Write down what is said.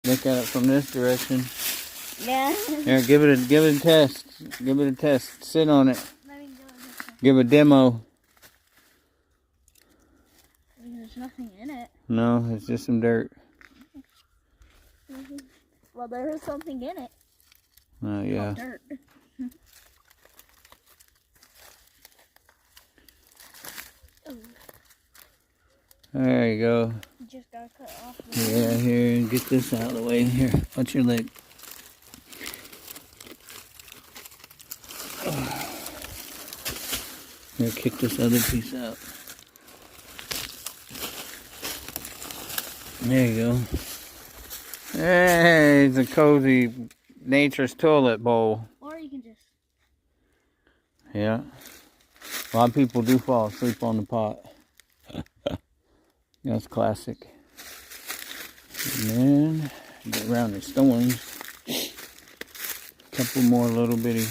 Look at it from this direction. Yeah. Here, give it a test. Give it a test. Sit on it. Let me go this way. Give a demo. There's nothing in it. No, it's just some dirt. Well, there is something in it. Oh yeah. Oh, dirt. There you go. You just gotta cut it off. Yeah, here, get this out of the way. Here, watch your leg. Here, kick this other piece out. There you go. Hey, it's a cozy nature's toilet bowl. Or you can just... Yeah. A lot of people do fall asleep on the pot. That's classic. And then get around the stones. A couple more little bitty